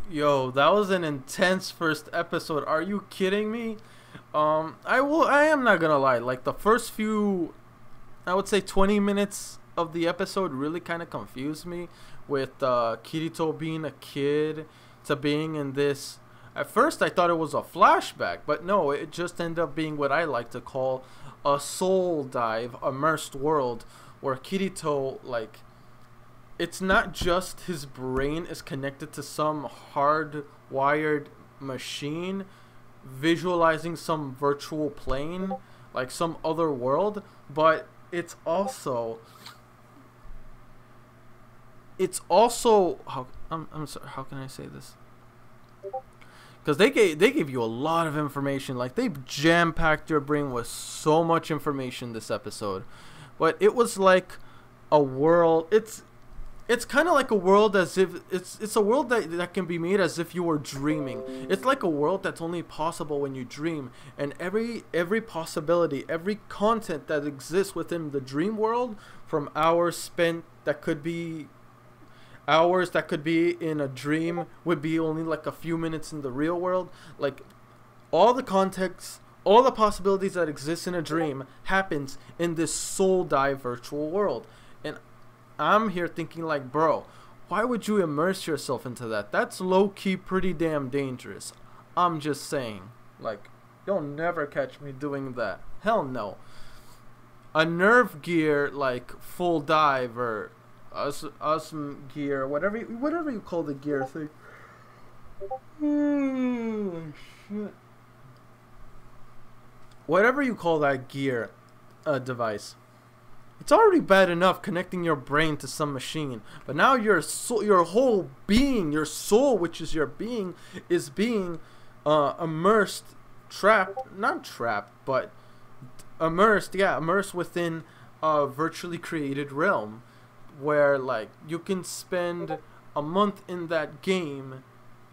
Yo, that was an intense first episode. Are you kidding me? I am not gonna lie. Like the first few, I would say 20 minutes of the episode really kind of confused me with Kirito being a kid to being in this. At first, I thought it was a flashback, but no, it just ended up being what I like to call a soul dive, immersed world where Kirito, like, it's not just his brain is connected to some hardwired machine visualizing some virtual plane, like some other world, but it's also how I'm sorry, how can I say this? Because they gave you a lot of information. Like they jam packed your brain with so much information this episode, but it was like a world. It's kind of like a world as if it's a world that can be made as if you were dreaming. It's like a world that's only possible when you dream, and every possibility, every content that exists within the dream world, from hours spent that could be hours that could be in a dream, would be only like a few minutes in the real world. Like all the context, all the possibilities that exist in a dream happens in this soul dive virtual world. And I'm here thinking like, bro, why would you immerse yourself into that? That's low-key pretty damn dangerous. I'm just saying. Like, you'll never catch me doing that. Hell no. A nerve gear, like, full dive, or awesome gear, whatever you call the gear thing. Shit. Whatever you call that gear device. It's already bad enough connecting your brain to some machine, but now your soul, your whole being, your soul, which is your being, is being immersed, not trapped, but immersed within a virtually created realm, where like you can spend a month in that game,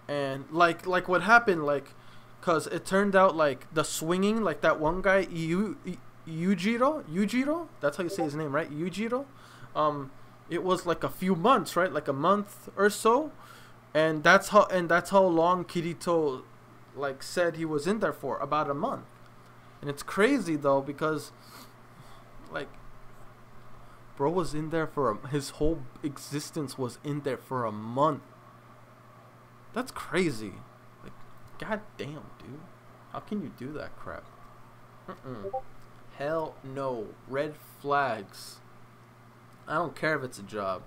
and like what happened, like, cause it turned out like the swinging, like that one guy, Yujiro, that's how you say his name, right? Yujiro. It was like a few months, right? Like a month or so, and that's how long Kirito like said he was in there for, about a month. And it's crazy though, because like bro was in there for his whole existence was in there for a month. That's crazy. Like, god damn, dude, how can you do that crap? Hell no. Red flags. I don't care if it's a job.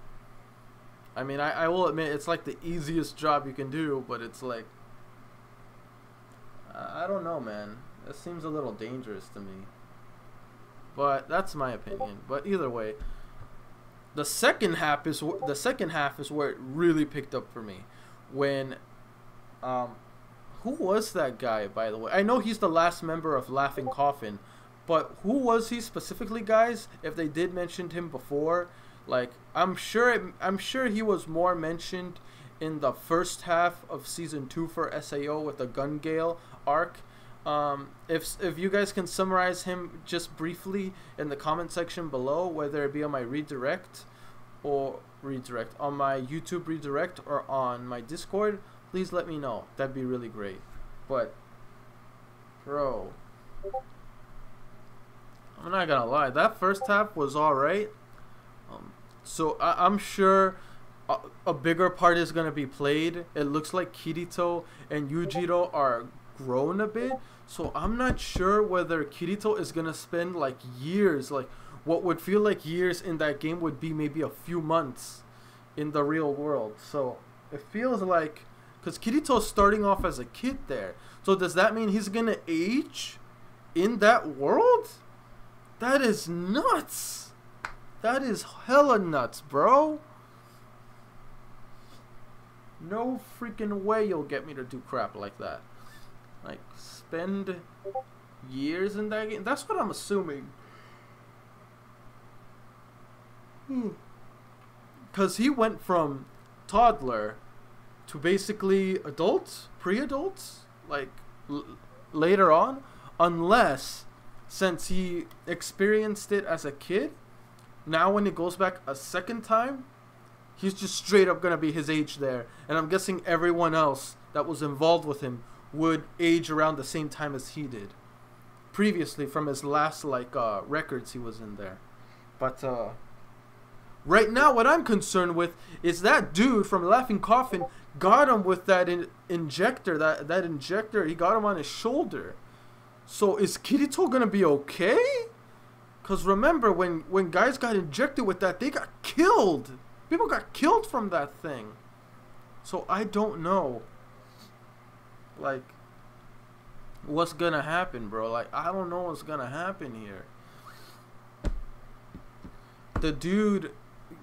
I mean, I will admit it's like the easiest job you can do, but it's like, I don't know, man. It seems a little dangerous to me. But that's my opinion. But either way, the second half is where it really picked up for me. When who was that guy, by the way? I know he's the last member of Laughing Coffin. But who was he specifically, guys? If they did mention him before, like I'm sure he was more mentioned in the first half of season 2 for SAO with the Gun Gale arc. If you guys can summarize him just briefly in the comment section below, whether it be on my redirect on my YouTube redirect or on my Discord, please let me know. That'd be really great. But bro, I'm not gonna lie, that first half was alright. So I'm sure a bigger part is gonna be played. It looks like Kirito and Yujiro are grown a bit, so I'm not sure whether Kirito is gonna spend like years, like what would feel like years in that game would be maybe a few months in the real world. So it feels like, because Kirito's starting off as a kid there, so does that mean he's gonna age in that world? That is nuts. That is hella nuts, bro. No freaking way you'll get me to do crap like that. Like, spend years in that game? That's what I'm assuming. Because he went from toddler to basically adults, pre-adults, like later on, unless, since he experienced it as a kid, now when it goes back a second time, he's just straight up gonna be his age there. And I'm guessing everyone else that was involved with him would age around the same time as he did previously from his last records he was in there. But right now, what I'm concerned with is that dude from Laughing Coffin got him with that injector. That injector, he got him on his shoulder. So is Kirito gonna be okay? Cause remember when guys got injected with that, they got killed. People got killed from that thing. So I don't know. Like, what's gonna happen, bro? Like, I don't know what's gonna happen here. The dude,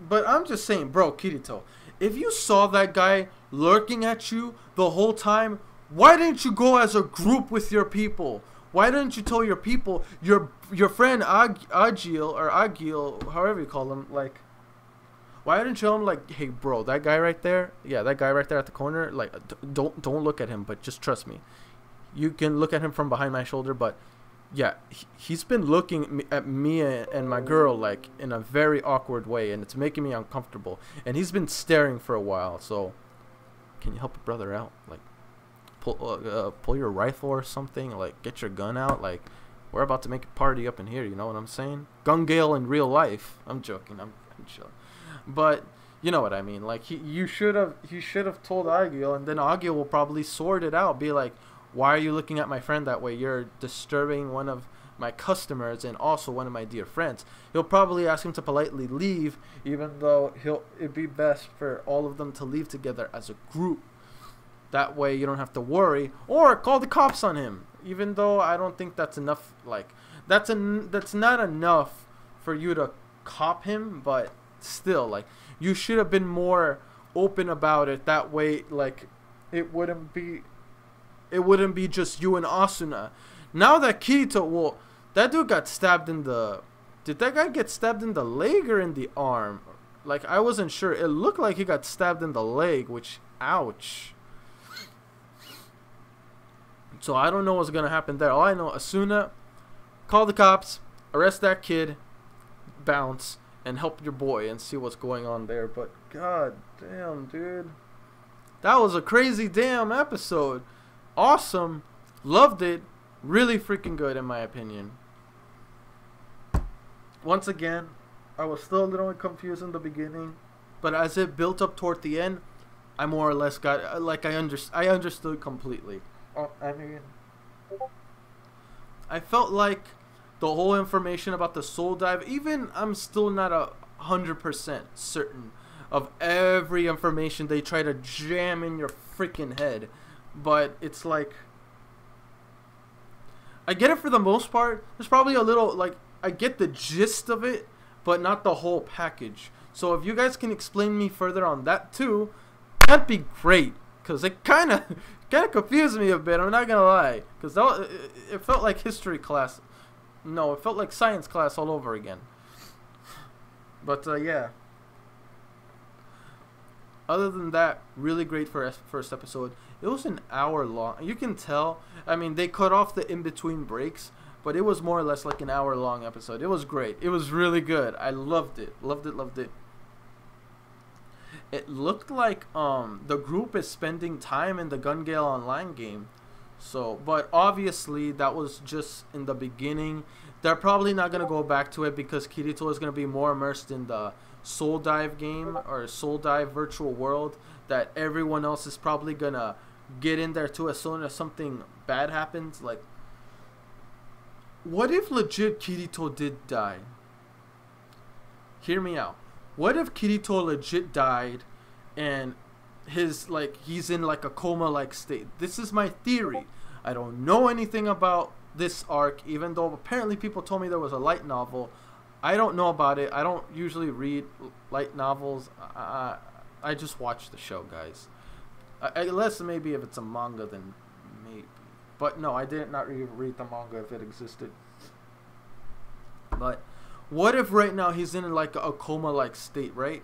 but I'm just saying, bro, Kirito, if you saw that guy lurking at you the whole time, why didn't you go as a group with your people? Why didn't you tell your people, your friend Agil, however you call him, like, why didn't you tell him, like, hey, bro, that guy right there, yeah, that guy right there at the corner, like, don't look at him, but just trust me. You can look at him from behind my shoulder, but yeah, he's been looking at me and my girl like in a very awkward way, and it's making me uncomfortable. And he's been staring for a while. So, can you help a brother out? Like, pull your rifle or something. Like, get your gun out. Like, we're about to make a party up in here. You know what I'm saying? Gun Gale in real life. I'm joking. I'm chilling. But you know what I mean. Like, he should have told Agil, and then Agil will probably sort it out. Be like, why are you looking at my friend that way? You're disturbing one of my customers and also one of my dear friends. He'll probably ask him to politely leave, even though it'd be best for all of them to leave together as a group. That way you don't have to worry, or call the cops on him. Even though I don't think that's enough. Like, that's not enough for you to cop him, but still, like, you should have been more open about it. That way, like, it wouldn't be just you and Asuna. Now that Kirito, well, that dude got stabbed in the... Did that guy get stabbed in the leg or in the arm? Like, I wasn't sure. It looked like he got stabbed in the leg, which, ouch. So I don't know what's going to happen there. All I know, Asuna, call the cops, arrest that kid, bounce, and help your boy and see what's going on there. But god damn, dude. That was a crazy damn episode. Awesome, loved it, really freaking good in my opinion. Once again, I was still a little confused in the beginning, but as it built up toward the end, I more or less got, like, I understood completely. I mean, I felt like the whole information about the soul dive, even I'm still not 100% certain of every information they try to jam in your freaking head. But it's like, I get it for the most part. There's probably a little, like, I get the gist of it, but not the whole package. So if you guys can explain me further on that too, that'd be great. Because it kind of confused me a bit, I'm not going to lie. Because it felt like history class. No, it felt like science class all over again. But yeah. Other than that, really great for first episode. It was an hour long. You can tell. I mean, they cut off the in-between breaks, but it was more or less like an hour long episode. It was great. It was really good. I loved it. Loved it, loved it. It looked like the group is spending time in the Gun Gale Online game. So, but obviously that was just in the beginning. They're probably not going to go back to it because Kirito is going to be more immersed in the Soul Dive game or Soul Dive virtual world that everyone else is probably going to get in there too as soon as something bad happens. Like, what if legit Kirito did die? Hear me out. What if Kirito legit died and he's in like a coma like state? This is my theory. I don't know anything about this arc, even though apparently people told me there was a light novel. I don't know about it. I don't usually read light novels. I just watch the show, guys. Unless maybe if it's a manga, then maybe. But no, I did not read the manga if it existed. But what if right now he's in like a coma-like state, right?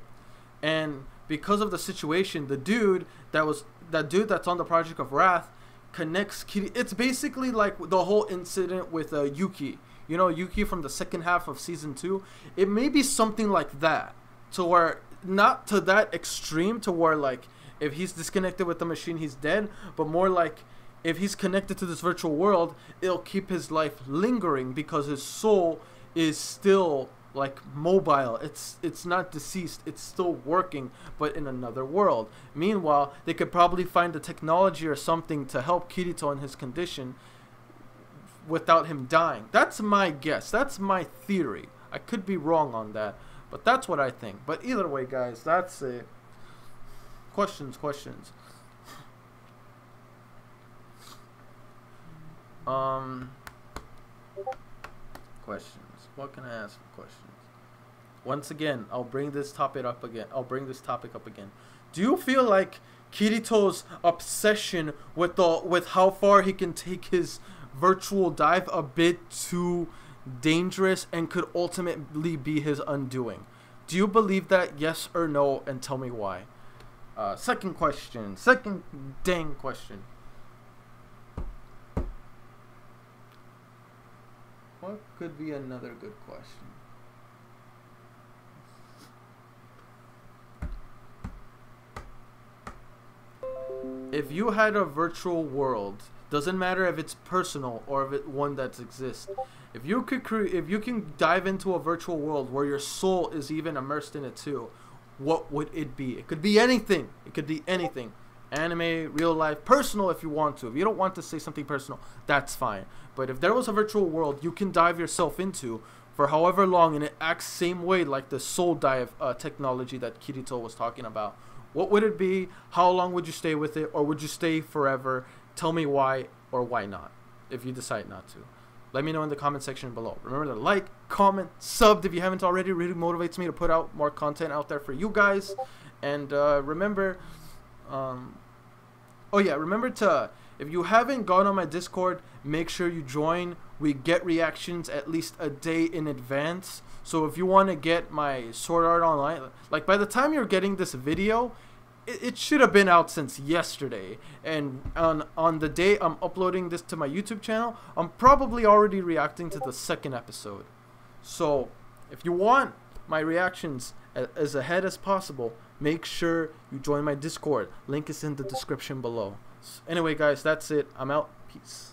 And because of the situation, the dude that's on the Project of Wrath connects Kitty. It's basically like the whole incident with Yuki. You know, Yuki from the second half of season 2. It may be something like that, to where not to that extreme to where like if he's disconnected with the machine he's dead, but more like if he's connected to this virtual world, it'll keep his life lingering because his soul is still like mobile. It's not deceased, it's still working, but in another world. Meanwhile, they could probably find a technology or something to help Kirito in his condition without him dying. That's my guess, that's my theory. I could be wrong on that, but that's what I think. But either way, guys, that's it. Questions. Questions. What can I ask for questions? Once again, I'll bring this topic up again. Do you feel like Kirito's obsession with how far he can take his virtual dive a bit too dangerous and could ultimately be his undoing? Do you believe that? Yes or no, and tell me why. Second dang question. What could be another good question? If you had a virtual world, doesn't matter if it's personal or if it's one that exists. If you can dive into a virtual world where your soul is even immersed in it too, what would it be? It could be anything. It could be anything. Anime, real life, personal if you want to. If you don't want to say something personal, that's fine. But if there was a virtual world you can dive yourself into for however long and it acts same way like the soul dive technology that Kirito was talking about, what would it be? How long would you stay with it? Or would you stay forever? Tell me why or why not if you decide not to. Let me know in the comment section below. Remember to like, comment, sub if you haven't already. It really motivates me to put out more content out there for you guys. And remember to, if you haven't gone on my Discord, make sure you join. We get reactions at least a day in advance. So if you want to get my Sword Art Online, like by the time you're getting this video, it should have been out since yesterday. And on the day I'm uploading this to my YouTube channel, I'm probably already reacting to the second episode. So if you want my reactions as ahead as possible, make sure you join my Discord. Link is in the description below. Anyway, guys, that's it. I'm out. Peace.